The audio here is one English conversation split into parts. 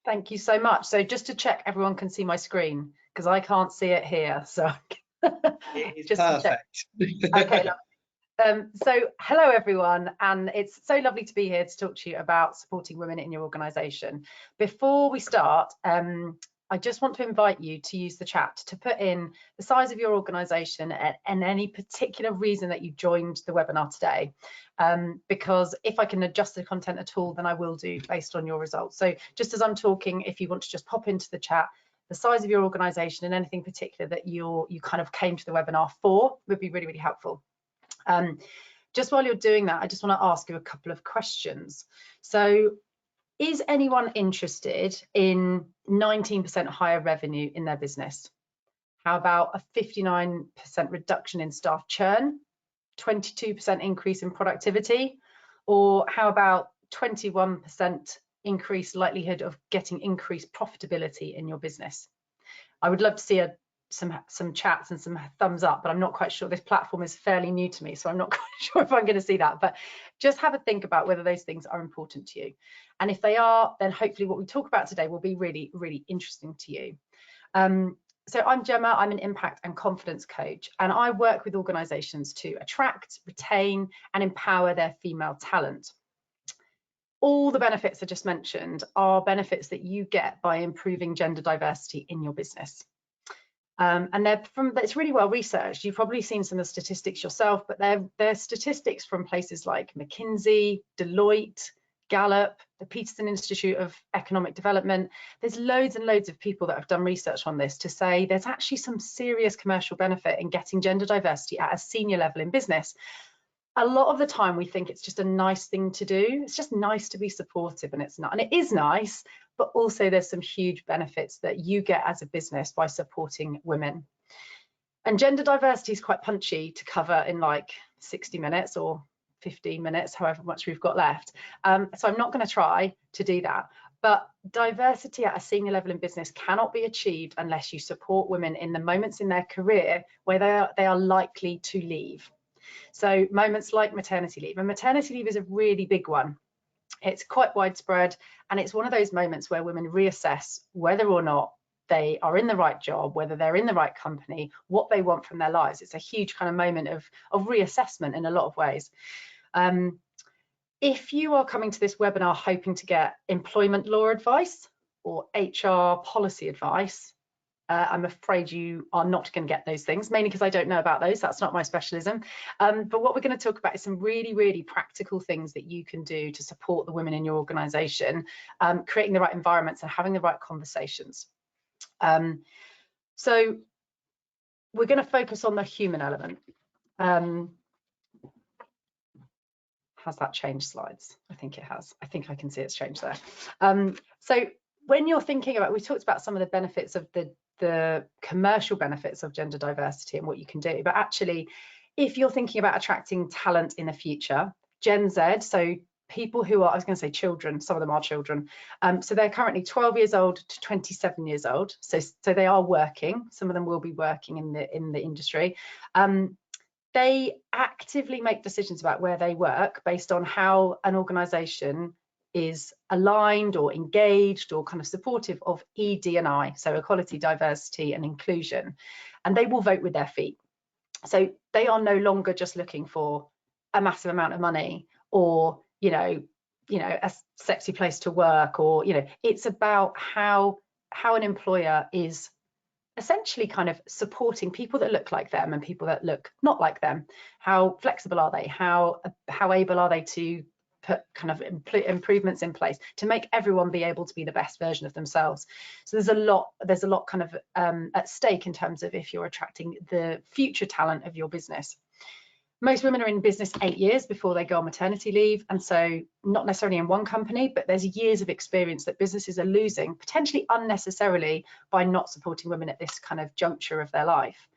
Thank you so much. So just to check, everyone can see my screen because I can't see it here. So It is just perfect. Okay. So hello everyone, and it's so lovely to be here to talk to you about supporting women in your organisation. Before we start, I just want to invite you to use the chat to put in the size of your organisation and any particular reason that you joined the webinar today. Because if I can adjust the content at all, then I will do based on your results. So just as I'm talking, if you want to just pop into the chat, the size of your organisation and anything particular that you kind of came to the webinar for would be really, really helpful. Just while you're doing that, I just want to ask you a couple of questions. So is anyone interested in 19% higher revenue in their business? How about a 59% reduction in staff churn, 22% increase in productivity, or how about 21% increased likelihood of getting increased profitability in your business? I would love to see some chats and some thumbs up, but I'm not quite sure. This platform is fairly new to me, so I'm not quite sure if I'm going to see that. But just have a think about whether those things are important to you. And if they are, then hopefully what we talk about today will be really, really interesting to you. So I'm Gemma, I'm an impact and confidence coach, and I work with organisations to attract, retain, and empower their female talent. All the benefits I just mentioned are benefits that you get by improving gender diversity in your business. And it's really well researched. You've probably seen some of the statistics yourself, but they're statistics from places like McKinsey, Deloitte, Gallup, the Peterson Institute of Economic Development. There's loads and loads of people that have done research on this to say there's actually some serious commercial benefit in getting gender diversity at a senior level in business. A lot of the time we think it's just a nice thing to do. It's just nice to be supportive, and it's not. And it is nice, but also there's some huge benefits that you get as a business by supporting women. And gender diversity is quite punchy to cover in like 60 minutes or 15 minutes, however much we've got left. So I'm not going to try to do that. But diversity at a senior level in business cannot be achieved unless you support women in the moments in their career where they are likely to leave. So moments like maternity leave, and maternity leave is a really big one. It's quite widespread, and it's one of those moments where women reassess whether or not they are in the right job, whether they're in the right company, what they want from their lives. It's a huge kind of moment of reassessment in a lot of ways. If you are coming to this webinar hoping to get employment law advice or HR policy advice, I'm afraid you are not going to get those things, mainly because I don't know about those. That's not my specialism. But what we're going to talk about is some really, really practical things that you can do to support the women in your organisation, creating the right environments and having the right conversations. So we're going to focus on the human element. Has that changed slides? I think it has. I think I can see it's changed there. So when you're thinking about, we talked about some of the benefits of the commercial benefits of gender diversity and what you can do, but actually if you're thinking about attracting talent in the future, Gen Z, so people who are, I was going to say children, some of them are children, so they're currently 12 years old to 27 years old, so they are working, some of them will be working in the industry. They actively make decisions about where they work based on how an organisation is aligned or engaged or kind of supportive of ED&I, so equality, diversity and inclusion, and they will vote with their feet. So they are no longer just looking for a massive amount of money or a sexy place to work, or it's about how an employer is essentially kind of supporting people that look like them and people that look not like them. How flexible are they? How able are they to put kind of improvements in place to make everyone be able to be the best version of themselves? So there's a lot kind of at stake in terms of if you're attracting the future talent of your business. Most women are in business 8 years before they go on maternity leave, and so not necessarily in one company, but there's years of experience that businesses are losing, potentially unnecessarily, by not supporting women at this kind of juncture of their life.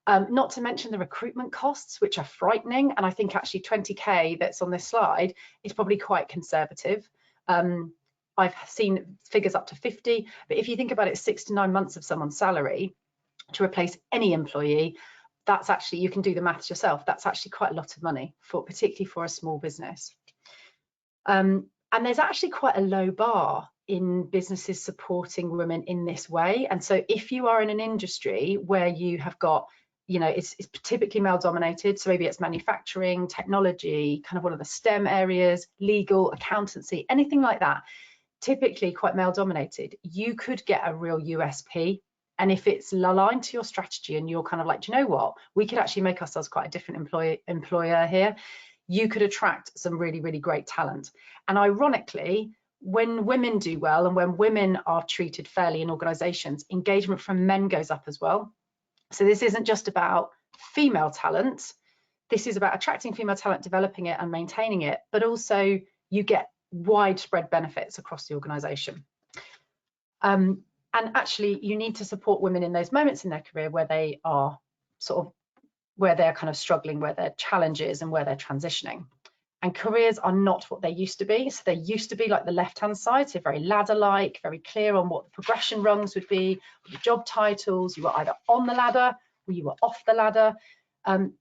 Not to mention the recruitment costs, which are frightening, and I think actually 20k that's on this slide is probably quite conservative. I've seen figures up to 50, but if you think about it, 6 to 9 months of someone's salary to replace any employee, that's actually, you can do the maths yourself, that's actually quite a lot of money, particularly for a small business. And there's actually quite a low bar in businesses supporting women in this way. And so if you are in an industry where you have got, you know, it's typically male dominated, so maybe it's manufacturing, technology, kind of one of the STEM areas, legal, accountancy, anything like that, typically quite male dominated, you could get a real USP. And if it's aligned to your strategy and you're kind of like, do you know what, we could actually make ourselves quite a different employer here, you could attract some really, really great talent. And ironically, when women do well and when women are treated fairly in organizations, engagement from men goes up as well. So this isn't just about female talent, this is about attracting female talent, developing it and maintaining it, but also you get widespread benefits across the organization. And actually you need to support women in those moments in their career where they are where they're kind of struggling, where their challenges and where they're transitioning. And careers are not what they used to be. So they used to be like the left-hand side, so very ladder-like, very clear on what the progression rungs would be, the job titles. You were either on the ladder or you were off the ladder.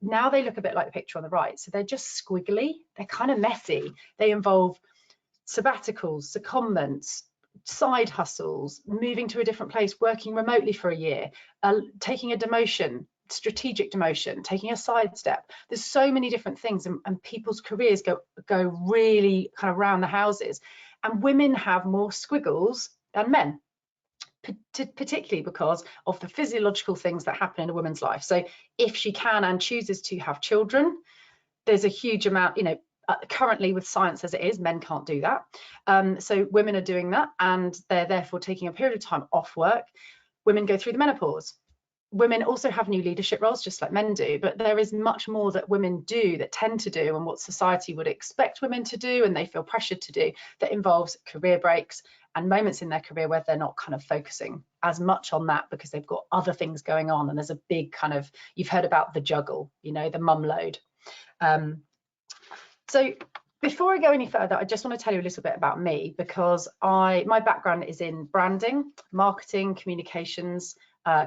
Now they look a bit like the picture on the right. So they're just squiggly, they're kind of messy. They involve sabbaticals, secondments, side hustles, moving to a different place, working remotely for a year, taking a demotion, strategic demotion, taking a sidestep. There's so many different things, and people's careers go really kind of round the houses. And women have more squiggles than men, particularly because of the physiological things that happen in a woman's life. So if she can and chooses to have children, there's a huge amount, you know, currently with science as it is, men can't do that. So women are doing that, and they're therefore taking a period of time off work. Women go through the menopause. Women also have new leadership roles, just like men do, but there is much more that women do, that tend to do, and what society would expect women to do and they feel pressured to do, that involves career breaks and moments in their career where they're not kind of focusing as much on that because they've got other things going on. And there's a big kind of, you've heard about the juggle, you know, the mum load. So before I go any further, I just want to tell you a little bit about me, because my background is in branding, marketing, communications,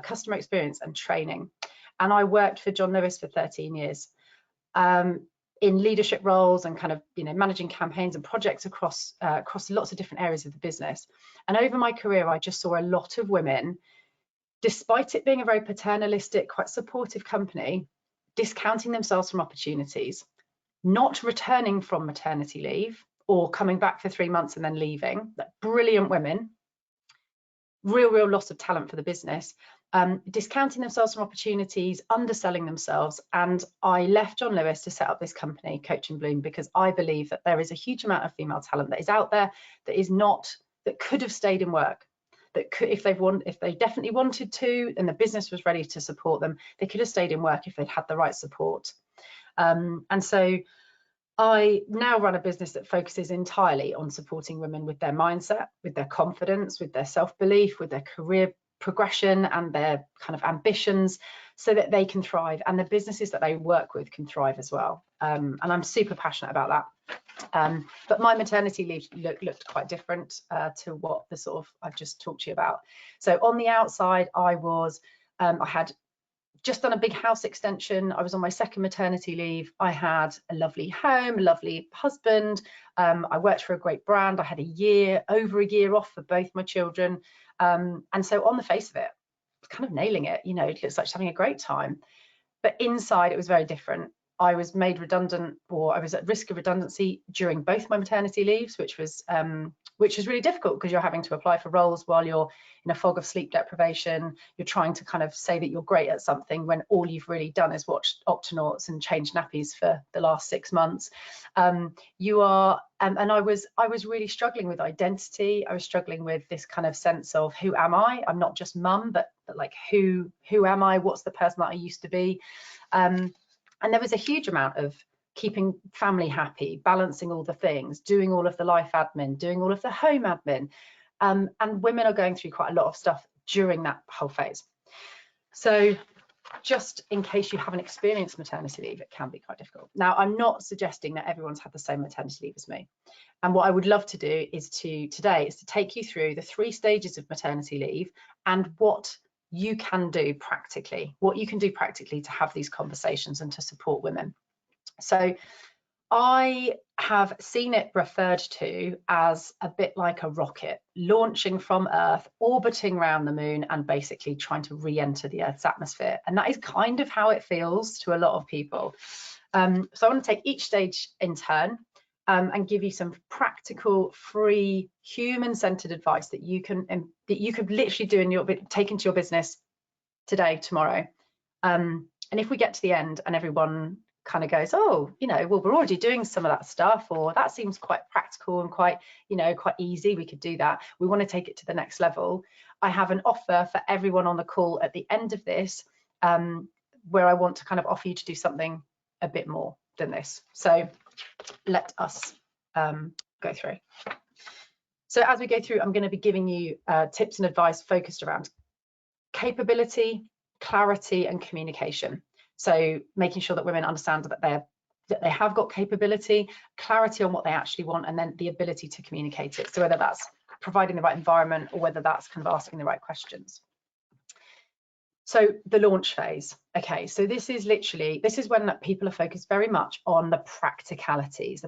customer experience and training. And I worked for John Lewis for 13 years in leadership roles and kind of, you know, managing campaigns and projects across lots of different areas of the business. And over my career, I just saw a lot of women, despite it being a very paternalistic, quite supportive company, discounting themselves from opportunities, not returning from maternity leave or coming back for 3 months and then leaving. Like, brilliant women, real loss of talent for the business, discounting themselves from opportunities, underselling themselves. And I left John Lewis to set up this company, Coach and Bloom, because I believe that there is a huge amount of female talent that is out there that could have stayed in work, that could, if they definitely wanted to and the business was ready to support them, they could have stayed in work if they'd had the right support. And so I now run a business that focuses entirely on supporting women with their mindset, with their confidence, with their self-belief, with their career progression and their kind of ambitions, so that they can thrive and the businesses that they work with can thrive as well. And I'm super passionate about that. But my maternity leave looked quite different to what the sort of I've just talked to you about. So on the outside, I had just done a big house extension. I was on my second maternity leave. I had a lovely home, a lovely husband. I worked for a great brand. I had over a year off for both my children. And so on the face of it, kind of nailing it, you know, it looks like having a great time. But inside it was very different. I was made redundant, or I was at risk of redundancy during both my maternity leaves, which was really difficult because you're having to apply for roles while you're in a fog of sleep deprivation. You're trying to kind of say that you're great at something when all you've really done is watch Octonauts and change nappies for the last 6 months. And I was really struggling with identity. I was struggling with this kind of sense of, who am I? I'm not just mum, but like who am I? What's the person that I used to be? And there was a huge amount of keeping family happy, balancing all the things, doing all of the life admin, doing all of the home admin. And women are going through quite a lot of stuff during that whole phase. So just in case you haven't experienced maternity leave, it can be quite difficult. Now, I'm not suggesting that everyone's had the same maternity leave as me. And what I would love to do is to take you through the 3 stages of maternity leave and what you can do practically, to have these conversations and to support women. So I have seen it referred to as a bit like a rocket launching from Earth, orbiting around the moon, and basically trying to re-enter the Earth's atmosphere. And that is kind of how it feels to a lot of people. So I want to take each stage in turn and give you some practical, free, human-centered advice that you could literally do take into your business today, tomorrow. And if we get to the end and everyone kind of goes, oh, well, we're already doing some of that stuff, or that seems quite practical and quite easy, we could do that, we want to take it to the next level, I have an offer for everyone on the call at the end of this, where I want to kind of offer you to do something a bit more than this. So let us go through. So as we go through, I'm going to be giving you tips and advice focused around capability, clarity, and communication. So making sure that women understand that they have got capability, clarity on what they actually want, and then the ability to communicate it. So whether that's providing the right environment or whether that's kind of asking the right questions. So the launch phase. Okay, so this is when people are focused very much on the practicalities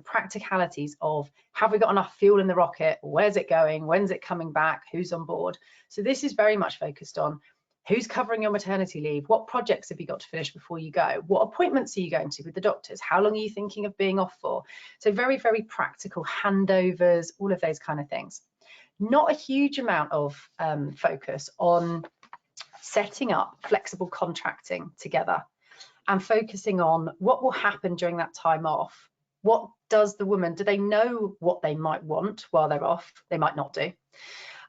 of, have we got enough fuel in the rocket? Where's it going? When's it coming back? Who's on board? So this is very much focused on who's covering your maternity leave? What projects have you got to finish before you go? What appointments are you going to with the doctors? How long are you thinking of being off for? So very, very practical handovers, all of those kind of things. Not a huge amount of focus on setting up flexible contracting together and focusing on what will happen during that time off. What does the woman, do they know what they might want while they're off? They might not do.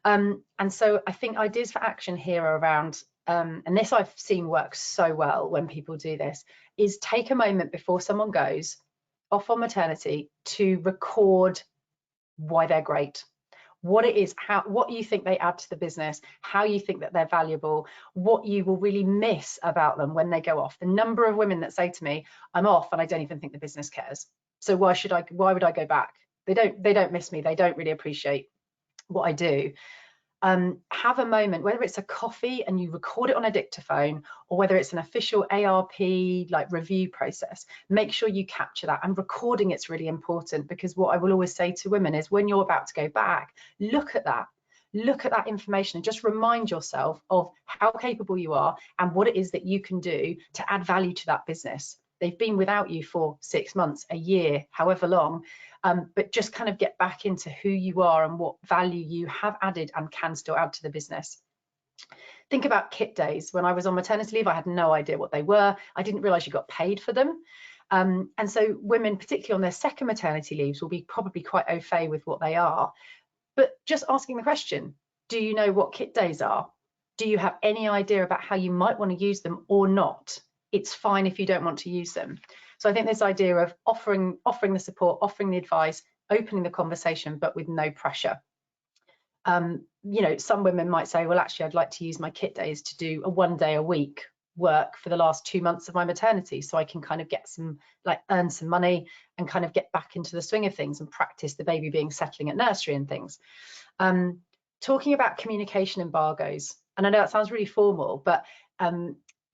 And so I think ideas for action here are around, and this I've seen work so well when people do this, is take a moment before someone goes off on maternity to record why they're great, what it is, what you think they add to the business, how you think that they're valuable, what you will really miss about them when they go off. The number of women that say to me, I'm off and I don't even think the business cares. So why would I go back? They don't miss me. They don't really appreciate what I do. Have a moment, whether it's a coffee and you record it on a dictaphone, or whether it's an official ARP like review process, make sure you capture that. And recording it's really important, because what I will always say to women is, when you're about to go back, look at that information and just remind yourself of how capable you are and what it is that you can do to add value to that business. They've been without you for 6 months, a year, however long, but just kind of get back into who you are and what value you have added and can still add to the business. Think about kit days. When I was on maternity leave, I had no idea what they were. I didn't realize you got paid for them. And so women, particularly on their second maternity leaves, will be probably quite au fait with what they are. But just asking the question, do you know what kit days are? Do you have any idea about how you might want to use them or not? It's fine if you don't want to use them. So I think this idea of offering the support, offering the advice, opening the conversation, but with no pressure. Some women might say, well, actually, I'd like to use my kit days to do a 1 day a week work for the last 2 months of my maternity, so I can kind of get earn some money and kind of get back into the swing of things and practice the baby being settling at nursery and things. Talking about communication embargoes, and I know that sounds really formal, but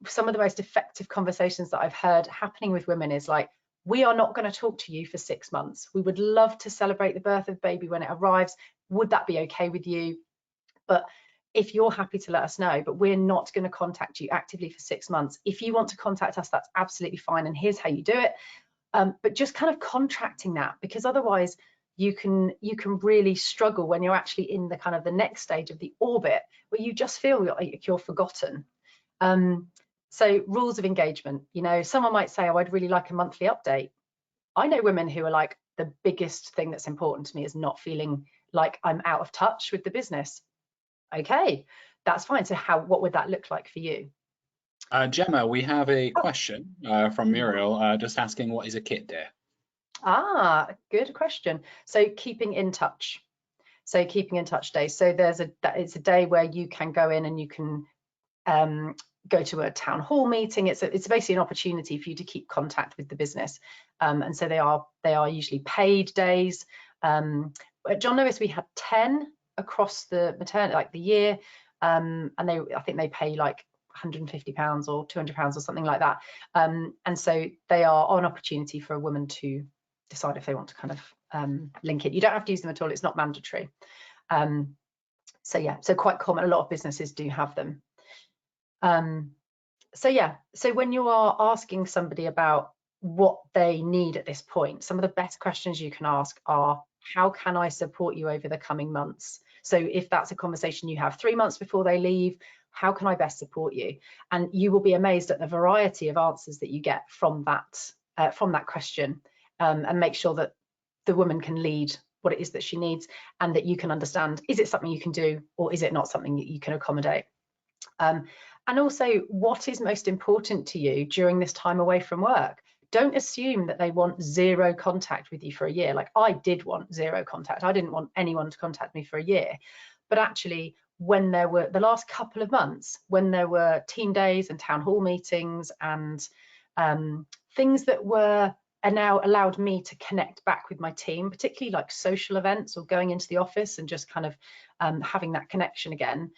some of the most effective conversations that I've heard happening with women is like, we are not going to talk to you for 6 months. We would love to celebrate the birth of baby when it arrives. Would that be okay with you? But if you're happy to let us know, but we're not going to contact you actively for 6 months. If you want to contact us, that's absolutely fine. And here's how you do it. But just kind of contracting that, because otherwise you can really struggle when you're actually in the kind of the next stage of the orbit, where you just feel like you're forgotten. So rules of engagement, someone might say, oh, I'd really like a monthly update. I know women who are like, the biggest thing that's important to me is not feeling like I'm out of touch with the business. Okay, that's fine. So what would that look like for you? Gemma, we have a question from Muriel, just asking, what is a kit day? Good question. So keeping in touch. So keeping in touch day. So it's a day where you can go in and you can go to a town hall meeting. It's basically an opportunity for you to keep contact with the business, and so they are usually paid days. At John Lewis we had 10 across the maternity, like the year, and I think they pay like £150 or £200 or something like that, and so they are an opportunity for a woman to decide if they want to kind of link it. You don't have to use them at all. It's not mandatory. So yeah, so quite common. A lot of businesses do have them. So yeah, so when you are asking somebody about what they need at this point, some of the best questions you can ask are, how can I support you over the coming months? So if that's a conversation you have 3 months before they leave, how can I best support you? And you will be amazed at the variety of answers that you get from that question, and make sure that the woman can lead what it is that she needs, and that you can understand, is it something you can do, or is it not something that you can accommodate? And also, what is most important to you during this time away from work? Don't assume that they want zero contact with you for a year. Like I did want zero contact. I didn't want anyone to contact me for a year. But actually, when there were the last couple of months, when there were team days and town hall meetings and things that are now allowed me to connect back with my team, particularly like social events or going into the office and just kind of having that connection again,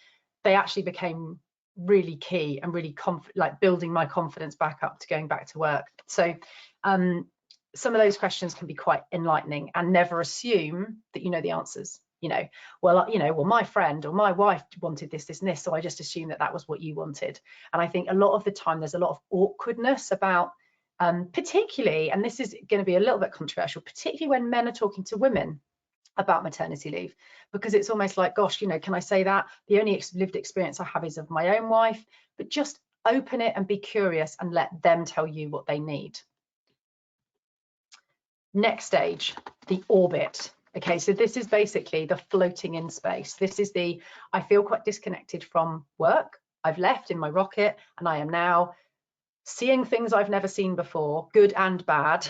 they actually became really key and really like building my confidence back up to going back to work. So some of those questions can be quite enlightening, and never assume that you know the answers. Well, my friend or my wife wanted this, and this, so I just assumed that was what you wanted. And I think a lot of the time there's a lot of awkwardness about, particularly, and this is going to be a little bit controversial, particularly when men are talking to women about maternity leave, because it's almost like, gosh, can I say that? The only lived experience I have is of my own wife. But just open it and be curious and let them tell you what they need. Next stage, the orbit. Okay, so this is basically the floating in space. This is I feel quite disconnected from work. I've left in my rocket, and I am now seeing things I've never seen before, good and bad.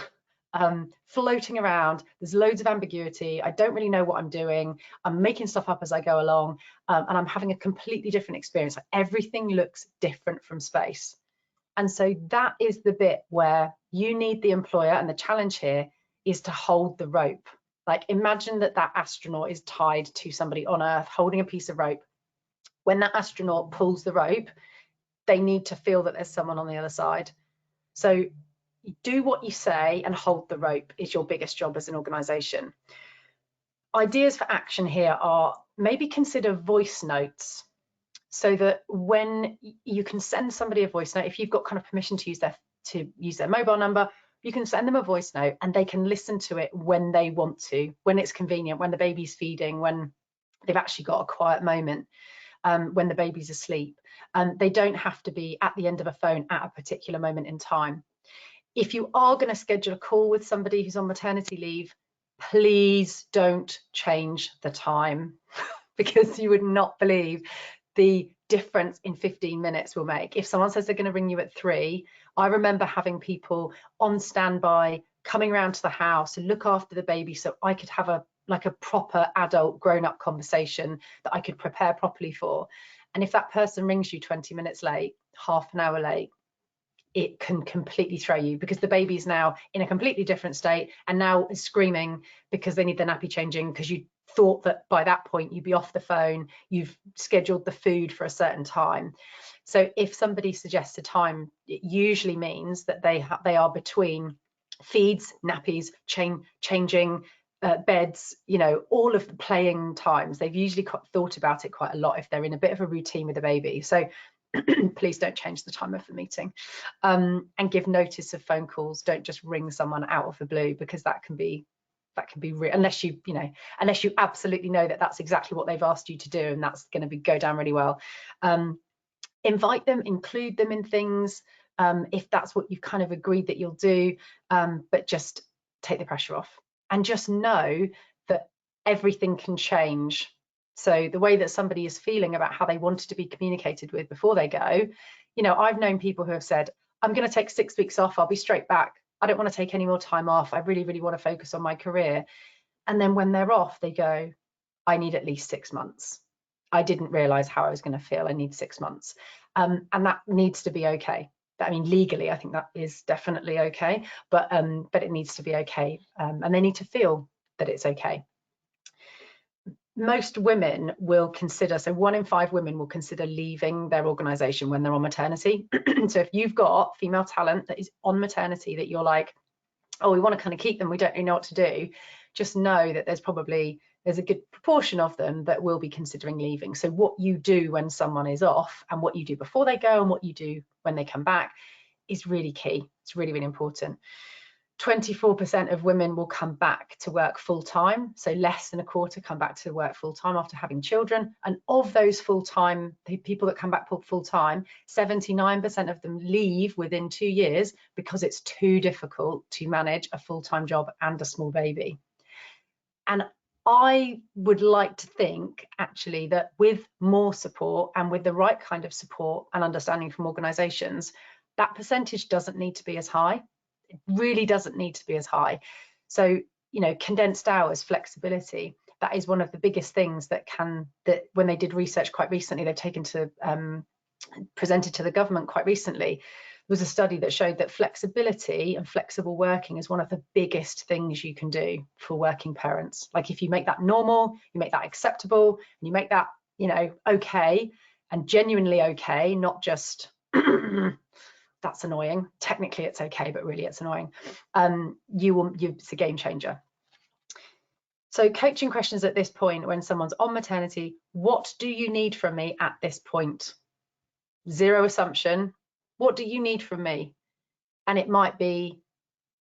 Floating around, there's loads of ambiguity, I don't really know what I'm doing, I'm making stuff up as I go along, and I'm having a completely different experience. Everything looks different from space. And so that is the bit where you need the employer, and the challenge here is to hold the rope. Like imagine that astronaut is tied to somebody on Earth holding a piece of rope. When that astronaut pulls the rope, they need to feel that there's someone on the other side. So do what you say and hold the rope is your biggest job as an organization. Ideas for action here are, maybe consider voice notes, so that when you can send somebody a voice note, if you've got kind of permission to use their mobile number, you can send them a voice note and they can listen to it when they want to, when it's convenient, when the baby's feeding, when they've actually got a quiet moment, when the baby's asleep. They don't have to be at the end of a phone at a particular moment in time. If you are going to schedule a call with somebody who's on maternity leave, please don't change the time, because you would not believe the difference in 15 minutes will make. If someone says they're going to ring you at 3, I remember having people on standby coming around to the house to look after the baby, so I could have a proper adult grown-up conversation that I could prepare properly for. And if that person rings you 20 minutes late, half an hour late, it can completely throw you, because the baby's now in a completely different state and now is screaming because they need their nappy changing, because you thought that by that point you'd be off the phone, you've scheduled the food for a certain time. So if somebody suggests a time, it usually means that they are between feeds, nappies, changing, beds, all of the playing times. They've usually thought about it quite a lot if they're in a bit of a routine with the baby. So please don't change the time of the meeting, and give notice of phone calls. Don't just ring someone out of the blue, because that can be real, unless you absolutely know that that's exactly what they've asked you to do, and that's going to go down really well. Invite them, include them in things, if that's what you've kind of agreed that you'll do, but just take the pressure off, and just know that everything can change. So the way that somebody is feeling about how they wanted to be communicated with before they go, I've known people who have said, I'm going to take 6 weeks off, I'll be straight back, I don't want to take any more time off, I really, really want to focus on my career. And then when they're off, they go, I need at least 6 months. I didn't realize how I was going to feel. I need 6 months. And that needs to be okay. I mean, legally, I think that is definitely okay, but it needs to be okay. And they need to feel that it's okay. Most women will consider, so 1 in 5 women will consider leaving their organization when they're on maternity. So if you've got female talent that is on maternity that you're like, oh, we want to kind of keep them, we don't really know what to do, just know that there's a good proportion of them that will be considering leaving. So what you do when someone is off, and what you do before they go, and what you do when they come back is really key. It's really, really important. 24% of women will come back to work full time, so less than a quarter come back to work full time after having children. And of those full time, the people that come back full time, 79% of them leave within 2 years because it's too difficult to manage a full time job and a small baby. And I would like to think actually that with more support and with the right kind of support and understanding from organisations, that percentage doesn't need to be as high. It really doesn't need to be as high. So, you know, condensed hours, flexibility, that is one of the biggest things that when they did research quite recently, they've taken to presented to the government quite recently, was a study that showed that flexibility and flexible working is one of the biggest things you can do for working parents. Like if you make that normal, you make that acceptable, and you make that, you know, okay, and genuinely okay, not just that's annoying. Technically it's okay, but really it's annoying. It's a game changer. So coaching questions at this point when someone's on maternity: what do you need from me at this point? Zero assumption. What do you need from me? And it might be,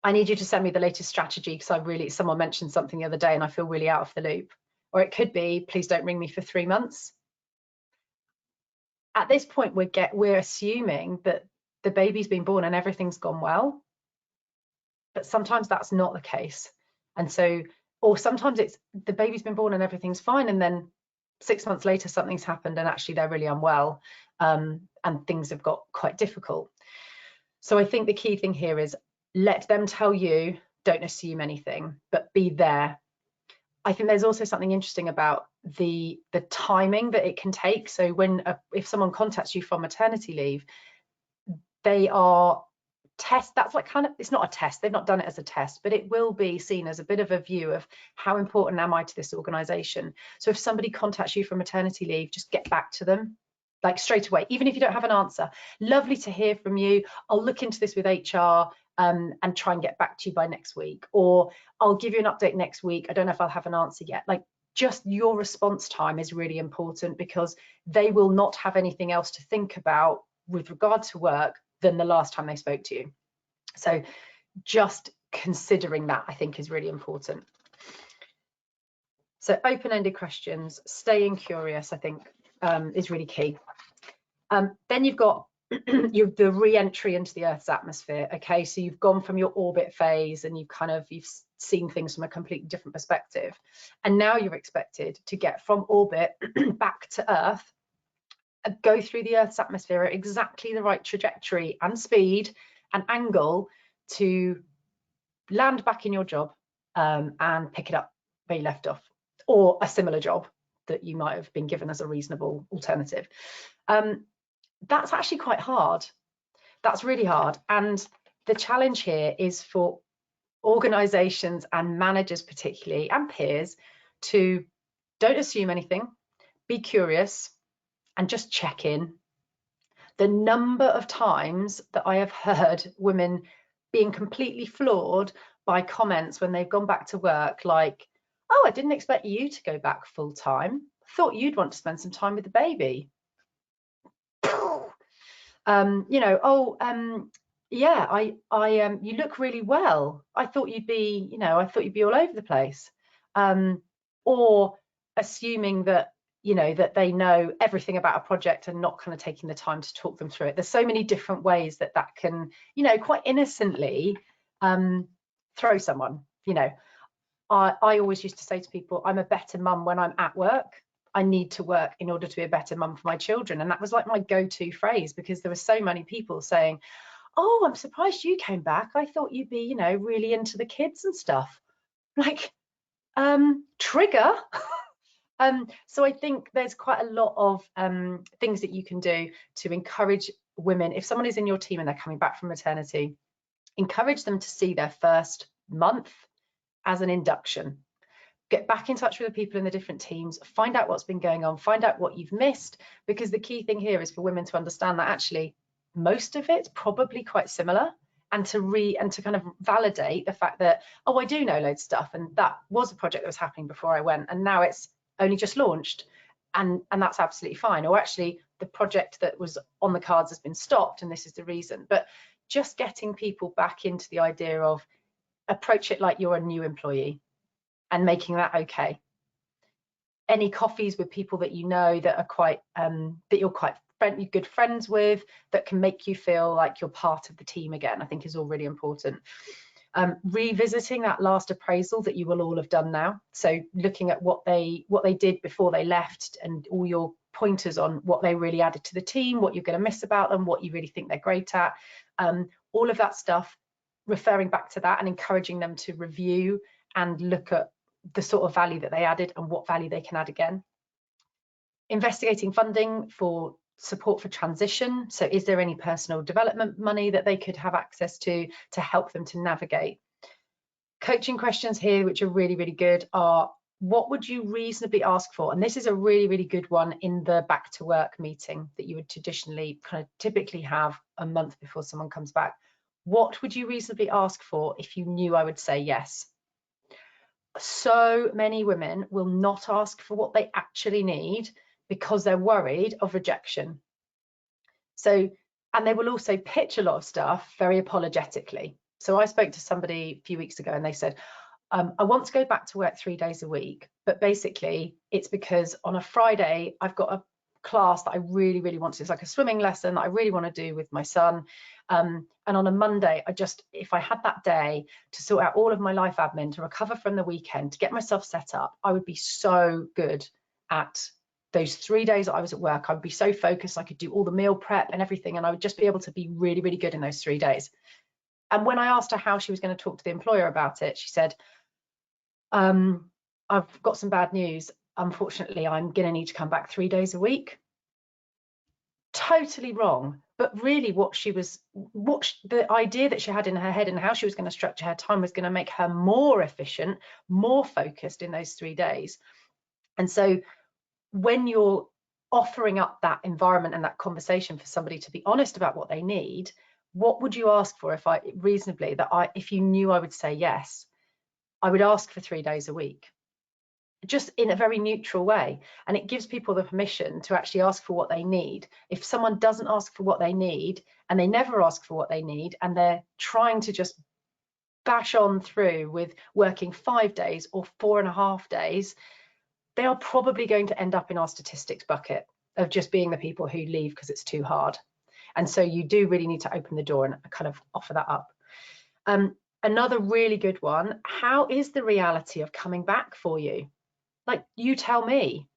I need you to send me the latest strategy because someone mentioned something the other day and I feel really out of the loop. Or it could be, please don't ring me for 3 months. At this point, we're assuming that the baby's been born and everything's gone well. But sometimes that's not the case. And so, or sometimes it's the baby's been born and everything's fine, and then 6 months later something's happened and actually they're really unwell, and things have got quite difficult. So I think the key thing here is let them tell you, don't assume anything, but be there. I think there's also something interesting about the timing that it can take. So if someone contacts you from maternity leave, they are that's like kind of, it's not a test, they've not done it as a test, but it will be seen as a bit of a view of how important am I to this organization. So if somebody contacts you from maternity leave, just get back to them like straight away, even if you don't have an answer. Lovely to hear from you, I'll look into this with HR and try and get back to you by next week, or I'll give you an update next week, I don't know if I'll have an answer yet. Like, just your response time is really important, because they will not have anything else to think about with regard to work than the last time they spoke to you. So just considering that, I think, is really important. So open-ended questions, staying curious, I think, is really key. Then you've got the re-entry into the Earth's atmosphere. Okay, so you've gone from your orbit phase and you've seen things from a completely different perspective, and now you're expected to get from orbit back to Earth, go through the Earth's atmosphere at exactly the right trajectory and speed and angle to land back in your job and pick it up where you left off, or a similar job that you might have been given as a reasonable alternative. That's actually quite hard. That's really hard. And the challenge here is for organizations and managers particularly, and peers, to don't assume anything, be curious, and just check in. The number of times that I have heard women being completely floored by comments when they've gone back to work, like, oh, I didn't expect you to go back full time. Thought you'd want to spend some time with the baby. Yeah, you look really well. I thought you'd be, all over the place. Or assuming that, that they know everything about a project and not kind of taking the time to talk them through it. There's so many different ways that can, quite innocently throw someone. I always used to say to people, I'm a better mum when I'm at work. I need to work in order to be a better mum for my children. And that was like my go-to phrase, because there were so many people saying, oh, I'm surprised you came back. I thought you'd be, really into the kids and stuff. Like, trigger. So I think there's quite a lot of things that you can do to encourage women. If someone is in your team and they're coming back from maternity, encourage them to see their first month as an induction. Get back in touch with the people in the different teams, find out what's been going on, find out what you've missed, because the key thing here is for women to understand that actually most of it's probably quite similar, and to kind of validate the fact that, oh, I do know loads of stuff, and that was a project that was happening before I went, and now it's only just launched, and that's absolutely fine. Or actually the project that was on the cards has been stopped and this is the reason. But just getting people back into the idea of approach it like you're a new employee and making that okay. Any coffees with people that you know that are quite that you're quite good friends with, that can make you feel like you're part of the team again, I think is all really important. Revisiting that last appraisal that you will all have done now, so looking at what they did before they left and all your pointers on what they really added to the team, what you're going to miss about them, what you really think they're great at, all of that stuff, referring back to that and encouraging them to review and look at the sort of value that they added and what value they can add again. Investigating funding for support for transition. So is there any personal development money that they could have access to help them to navigate? Coaching questions here, which are really, really good, are what would you reasonably ask for? And this is a really, really good one in the back to work meeting that you would traditionally kind of typically have a month before someone comes back. What would you reasonably ask for if you knew I would say yes? So many women will not ask for what they actually need because they're worried of rejection. So, and they will also pitch a lot of stuff very apologetically. So I spoke to somebody a few weeks ago and they said, I want to go back to work 3 days a week, but basically it's because on a Friday, I've got a class that I really, really want to. It's like a swimming lesson that I really want to do with my son. And on a Monday, if I had that day to sort out all of my life admin, to recover from the weekend, to get myself set up, I would be so good at those 3 days that I was at work. I would be so focused. I could do all the meal prep and everything, and I would just be able to be really, really good in those 3 days. And when I asked her how she was going to talk to the employer about it, she said, I've got some bad news. Unfortunately, I'm going to need to come back 3 days a week. Totally wrong. But really the idea that she had in her head and how she was going to structure her time was going to make her more efficient, more focused in those 3 days. And so when you're offering up that environment and that conversation for somebody to be honest about what they need, what would you ask for if you knew I would say yes? I would ask for 3 days a week, just in a very neutral way. And it gives people the permission to actually ask for what they need. If someone doesn't ask for what they need and they never ask for what they need and they're trying to just bash on through with working 5 days or 4.5 days, they are probably going to end up in our statistics bucket of just being the people who leave because it's too hard. And so you do really need to open the door and kind of offer that up. Another really good one, how is the reality of coming back for you? Like, you tell me,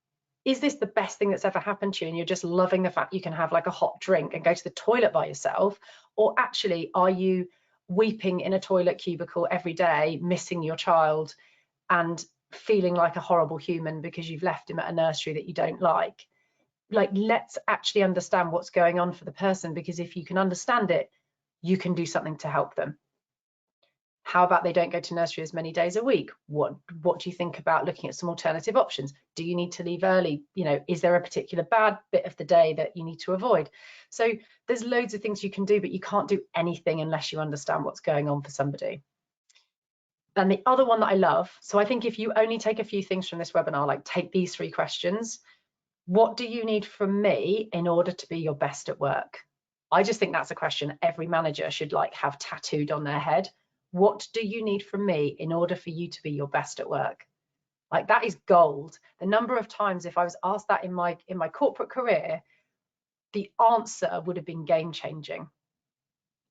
is this the best thing that's ever happened to you and you're just loving the fact you can have like a hot drink and go to the toilet by yourself? Or actually, are you weeping in a toilet cubicle every day, missing your child and feeling like a horrible human because you've left him at a nursery that you don't like? Like, let's actually understand what's going on for the person, because if you can understand it, you can do something to help them. How about they don't go to nursery as many days a week? What do you think about looking at some alternative options? Do you need to leave early? You know, is there a particular bad bit of the day that you need to avoid? So there's loads of things you can do, but you can't do anything unless you understand what's going on for somebody. And the other one that I love, so I think if you only take a few things from this webinar, like take these 3 questions. What do you need from me in order to be your best at work? I just think that's a question every manager should like have tattooed on their head. What do you need from me in order for you to be your best at work? Like, that is gold. The number of times if I was asked that in my corporate career, the answer would have been game changing.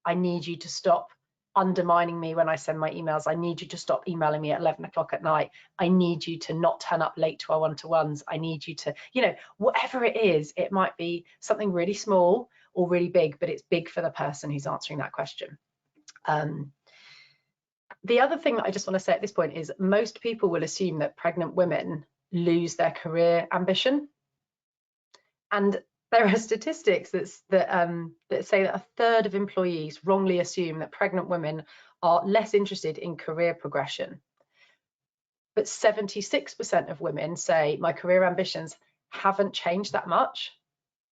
I need you to stop undermining me when I send my emails. I need you to stop emailing me at 11 o'clock at night. I need you to not turn up late to our one-to-ones. I need you to, you know, whatever it is, it might be something really small or really big, but it's big for the person who's answering that question. The other thing that I just want to say at this point is most people will assume that pregnant women lose their career ambition. And there are statistics that say that 1/3 of employees wrongly assume that pregnant women are less interested in career progression. But 76% of women say my career ambitions haven't changed that much.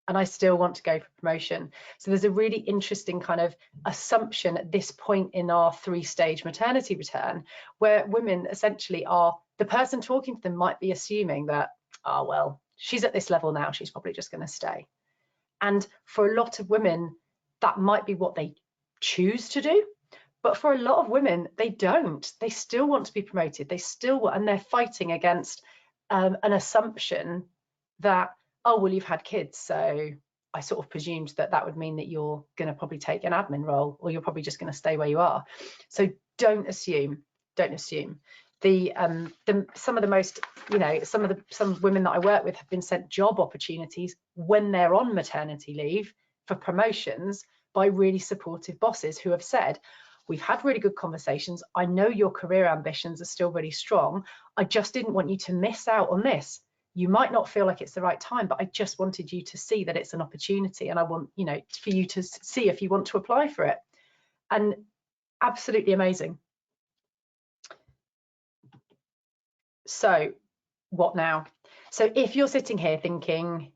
and I still want to go for promotion. So there's a really interesting kind of assumption at this point in our 3-stage maternity return, where women essentially are, the person talking to them might be assuming that, oh, well, she's at this level now, she's probably just going to stay. And for a lot of women, that might be what they choose to do. But for a lot of women, they don't. They still want to be promoted. They still want, and they're fighting against an assumption that, oh, well, you've had kids, so I sort of presumed that that would mean that you're going to probably take an admin role, or you're probably just going to stay where you are. So don't assume. Don't assume. Some of the most, you know, some women that I work with have been sent job opportunities when they're on maternity leave for promotions by really supportive bosses who have said, we've had really good conversations. I know your career ambitions are still really strong. I just didn't want you to miss out on this. You might not feel like it's the right time, but I just wanted you to see that it's an opportunity, and I want, you know, for you to see if you want to apply for it. And absolutely amazing. So what now? So if you're sitting here thinking,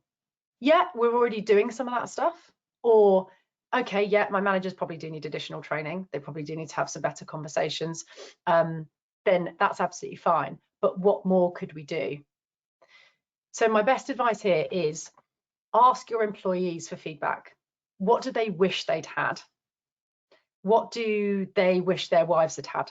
yeah, we're already doing some of that stuff, or okay, yeah, my managers probably do need additional training, they probably do need to have some better conversations, then that's absolutely fine. But what more could we do? So my best advice here is ask your employees for feedback. What do they wish they'd had? What do they wish their wives had had?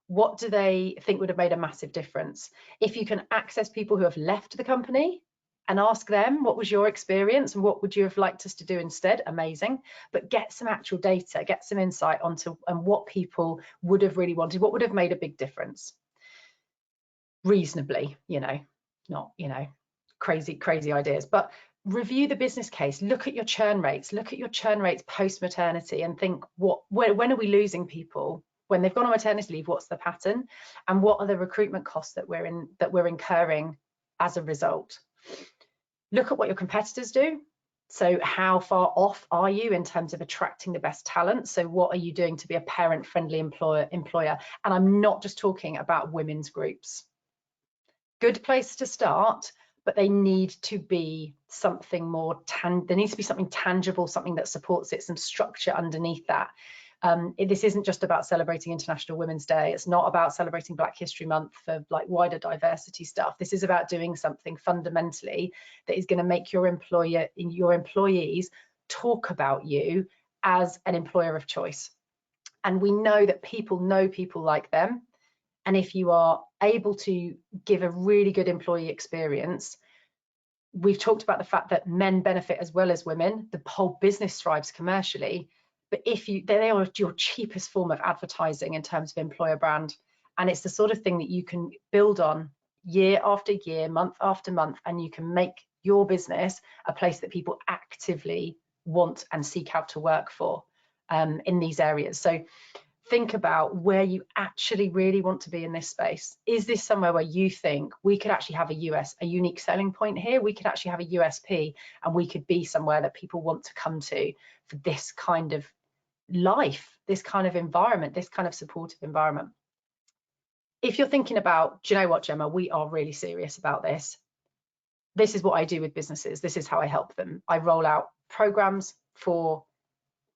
What do they think would have made a massive difference? If you can access people who have left the company and ask them, what was your experience and what would you have liked us to do instead? Amazing. But get some actual data, get some insight onto what people would have really wanted, what would have made a big difference. Reasonably, you know, not, you know, crazy ideas, but review the business case, look at your churn rates, post maternity, and think, when are we losing people? When they've gone on maternity leave, what's the pattern, and what are the recruitment costs that we're incurring as a result? Look at what your competitors do. So how far off are you in terms of attracting the best talent? So what are you doing to be a parent-friendly employer? And I'm not just talking about women's groups. Good place to start, but they need to be something more there needs to be something tangible, something that supports it, some structure underneath that. This isn't just about celebrating International Women's Day. It's not about celebrating Black History Month for like wider diversity stuff. This is about doing something fundamentally that is going to make your employees talk about you as an employer of choice. And we know that people know people like them. And if you are able to give a really good employee experience, we've talked about the fact that men benefit as well as women. The whole business thrives commercially. But they are your cheapest form of advertising in terms of employer brand. And it's the sort of thing that you can build on year after year, month after month, and you can make your business a place that people actively want and seek out to work for in these areas. So think about where you actually really want to be in this space. Is this somewhere where you think we could actually have a unique selling point here? We could actually have a USP, and we could be somewhere that people want to come to for this kind of life, this kind of environment, this kind of supportive environment. If you're thinking about, do you know what, Gemma, we are really serious about this. This is what I do with businesses. This is how I help them. I roll out programs for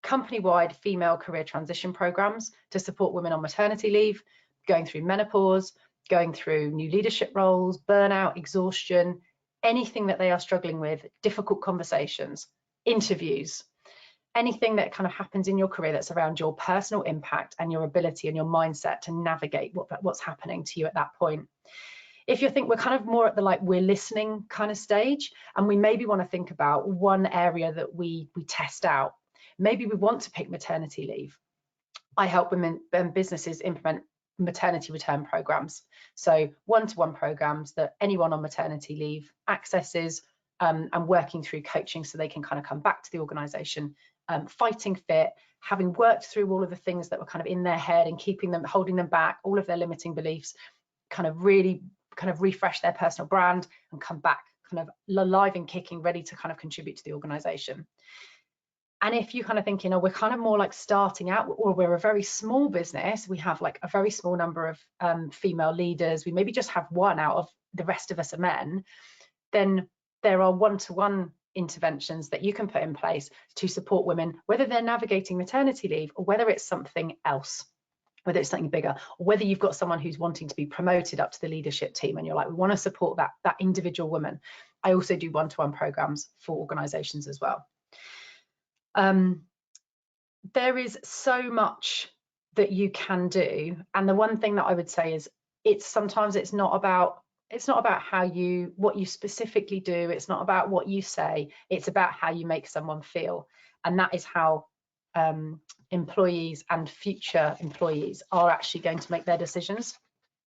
company-wide female career transition programs to support women on maternity leave, going through menopause, going through new leadership roles, burnout, exhaustion, anything that they are struggling with, difficult conversations, interviews, anything that kind of happens in your career that's around your personal impact and your ability and your mindset to navigate what's happening to you at that point. If you think we're kind of more at the we're listening kind of stage, and we maybe want to think about one area that we test out. Maybe we want to pick maternity leave. I help women and businesses implement maternity return programs. So one-to-one programs that anyone on maternity leave accesses, and working through coaching so they can kind of come back to the organization, fighting fit, having worked through all of the things that were kind of in their head and holding them back, all of their limiting beliefs, kind of really kind of refresh their personal brand and come back kind of alive and kicking, ready to kind of contribute to the organization. And if you're kind of thinking, oh, we're kind of more like starting out, or we're a very small business, we have like a very small number of female leaders, we maybe just have one out of the rest of us are men, then there are one-to-one interventions that you can put in place to support women, whether they're navigating maternity leave or whether it's something else, whether it's something bigger, or whether you've got someone who's wanting to be promoted up to the leadership team and you're like, we want to support that individual woman. I also do one-to-one programs for organizations as well. There is so much that you can do, and the one thing that I would say is sometimes it's not about what you specifically do, it's not about what you say, it's about how you make someone feel. And that is how employees and future employees are actually going to make their decisions.